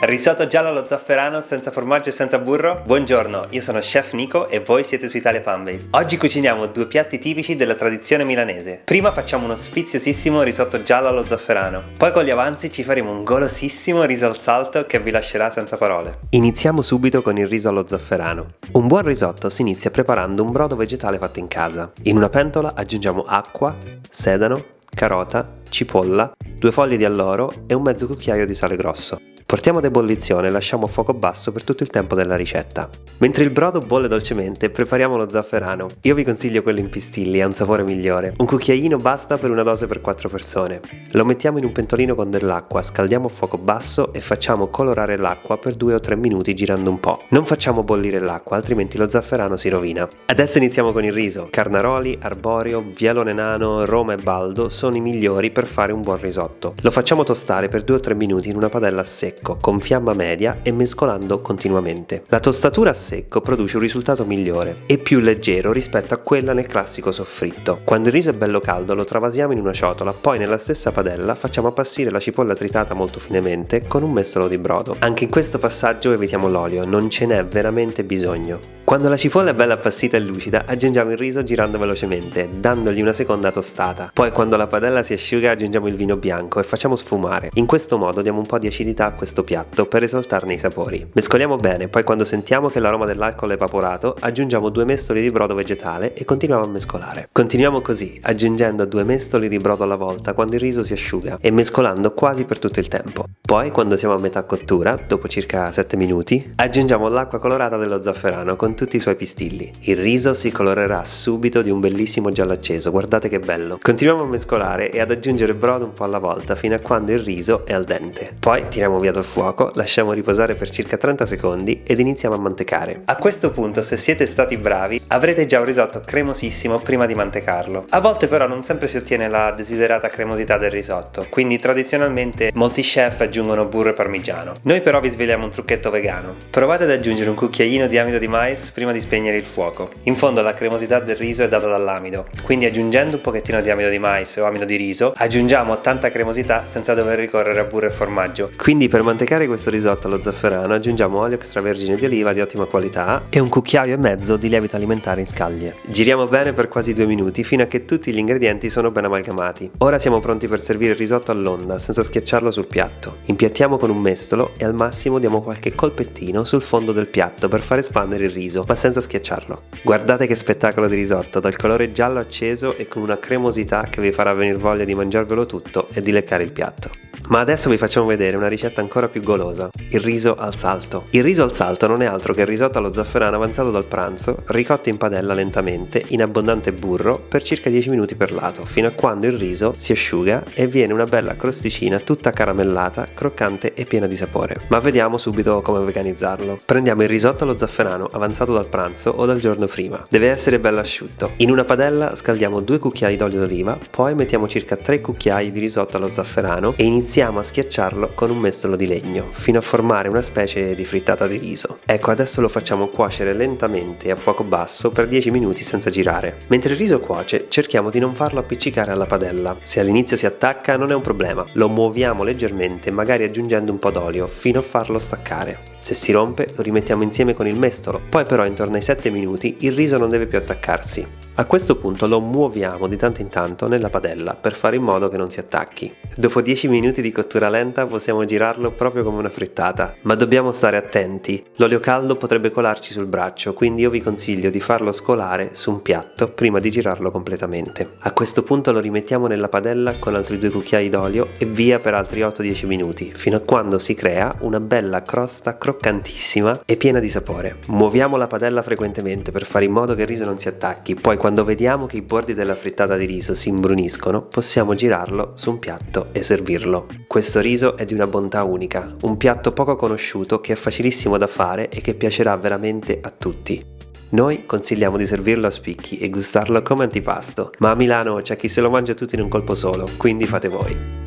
Risotto giallo allo zafferano senza formaggio e senza burro? Buongiorno, io sono Chef Nico e voi siete su Italia Fanbase. Oggi cuciniamo due piatti tipici della tradizione milanese. Prima facciamo uno sfiziosissimo risotto giallo allo zafferano. Poi con gli avanzi ci faremo un golosissimo riso al salto che vi lascerà senza parole. Iniziamo subito con il riso allo zafferano. Un buon risotto si inizia preparando un brodo vegetale fatto in casa. In una pentola aggiungiamo acqua, sedano, carota, cipolla, 2 foglie di alloro e un mezzo cucchiaio di sale grosso. Portiamo ad ebollizione e lasciamo a fuoco basso per tutto il tempo della ricetta. Mentre il brodo bolle dolcemente, prepariamo lo zafferano. Io vi consiglio quello in pistilli, ha un sapore migliore. Un cucchiaino basta per una dose per 4 persone. Lo mettiamo in un pentolino con dell'acqua, scaldiamo a fuoco basso e facciamo colorare l'acqua per 2 o 3 minuti girando un po'. Non facciamo bollire l'acqua, altrimenti lo zafferano si rovina. Adesso iniziamo con il riso. Carnaroli, arborio, vialone nano, roma e baldo sono i migliori per fare un buon risotto. Lo facciamo tostare per 2 o 3 minuti in una padella a secco, con fiamma media e mescolando continuamente. La tostatura a secco produce un risultato migliore e più leggero rispetto a quella nel classico soffritto. Quando il riso è bello caldo lo travasiamo in una ciotola, poi nella stessa padella facciamo appassire la cipolla tritata molto finemente con un mestolo di brodo. Anche in questo passaggio evitiamo l'olio, non ce n'è veramente bisogno. Quando la cipolla è bella appassita e lucida aggiungiamo il riso girando velocemente, dandogli una seconda tostata. Poi quando la padella si asciuga aggiungiamo il vino bianco e facciamo sfumare. In questo modo diamo un po' di acidità a questo piatto per esaltarne i sapori. Mescoliamo bene, poi quando sentiamo che l'aroma dell'alcol è evaporato aggiungiamo 2 mestoli di brodo vegetale e continuiamo a mescolare. Continuiamo così, aggiungendo 2 mestoli di brodo alla volta quando il riso si asciuga e mescolando quasi per tutto il tempo. Poi quando siamo a metà cottura, dopo circa 7 minuti, aggiungiamo l'acqua colorata dello zafferano con tutti i suoi pistilli. Il riso si colorerà subito di un bellissimo giallo acceso, guardate che bello. Continuiamo a mescolare e ad aggiungere brodo un po' alla volta fino a quando il riso è al dente. Poi tiriamo via dal fuoco, lasciamo riposare per circa 30 secondi ed iniziamo a mantecare. A questo punto, se siete stati bravi, avrete già un risotto cremosissimo prima di mantecarlo. A volte però non sempre si ottiene la desiderata cremosità del risotto, quindi tradizionalmente molti chef aggiungono burro e parmigiano. Noi però vi svegliamo un trucchetto vegano. Provate ad aggiungere un cucchiaino di amido di mais prima di spegnere il fuoco. In fondo la cremosità del riso è data dall'amido, quindi aggiungendo un pochettino di amido di mais o amido di riso aggiungiamo tanta cremosità senza dover ricorrere a burro e formaggio. Quindi per mantecare questo risotto allo zafferano aggiungiamo olio extravergine di oliva di ottima qualità e un cucchiaio e mezzo di lievito alimentare in scaglie. Giriamo bene per quasi 2 minuti fino a che tutti gli ingredienti sono ben amalgamati. Ora siamo pronti per servire il risotto all'onda senza schiacciarlo sul piatto. Impiattiamo con un mestolo e al massimo diamo qualche colpettino sul fondo del piatto per far espandere il riso, ma senza schiacciarlo. Guardate che spettacolo di risotto, dal colore giallo acceso e con una cremosità che vi farà venire voglia di mangiarvelo tutto e di leccare il piatto. Ma adesso vi facciamo vedere una ricetta ancora più golosa, il riso al salto. Il riso al salto non è altro che il risotto allo zafferano avanzato dal pranzo, ricotto in padella lentamente, in abbondante burro, per circa 10 minuti per lato, fino a quando il riso si asciuga e viene una bella crosticina tutta caramellata, croccante e piena di sapore. Ma vediamo subito come veganizzarlo. Prendiamo il risotto allo zafferano avanzato dal pranzo o dal giorno prima. Deve essere bello asciutto. In una padella scaldiamo 2 cucchiai d'olio d'oliva, poi mettiamo circa 3 cucchiai di risotto allo zafferano e iniziamo a schiacciarlo con un mestolo di legno, fino a formare una specie di frittata di riso. Ecco, adesso lo facciamo cuocere lentamente a fuoco basso per 10 minuti senza girare. Mentre il riso cuoce, cerchiamo di non farlo appiccicare alla padella. Se all'inizio si attacca non è un problema, lo muoviamo leggermente, magari aggiungendo un po' d'olio, fino a farlo staccare. Se si rompe, lo rimettiamo insieme con il mestolo, poi però intorno ai 7 minuti il riso non deve più attaccarsi. A questo punto lo muoviamo di tanto in tanto nella padella per fare in modo che non si attacchi. Dopo 10 minuti di cottura lenta possiamo girarlo proprio come una frittata, ma dobbiamo stare attenti. L'olio caldo potrebbe colarci sul braccio, quindi io vi consiglio di farlo scolare su un piatto prima di girarlo completamente. A questo punto lo rimettiamo nella padella con altri 2 cucchiai d'olio e via per altri 8-10 minuti, fino a quando si crea una bella crosta croccantissima e piena di sapore. Muoviamo la padella frequentemente per fare in modo che il riso non si attacchi, poi quando vediamo che i bordi della frittata di riso si imbruniscono, possiamo girarlo su un piatto e servirlo. Questo riso è di una bontà unica, un piatto poco conosciuto che è facilissimo da fare e che piacerà veramente a tutti. Noi consigliamo di servirlo a spicchi e gustarlo come antipasto, ma a Milano c'è chi se lo mangia tutto in un colpo solo, quindi fate voi.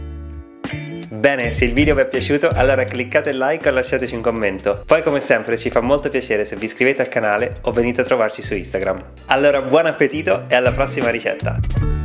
Bene, se il video vi è piaciuto, allora cliccate like o lasciateci un commento. Poi come sempre ci fa molto piacere se vi iscrivete al canale o venite a trovarci su Instagram. Allora buon appetito e alla prossima ricetta!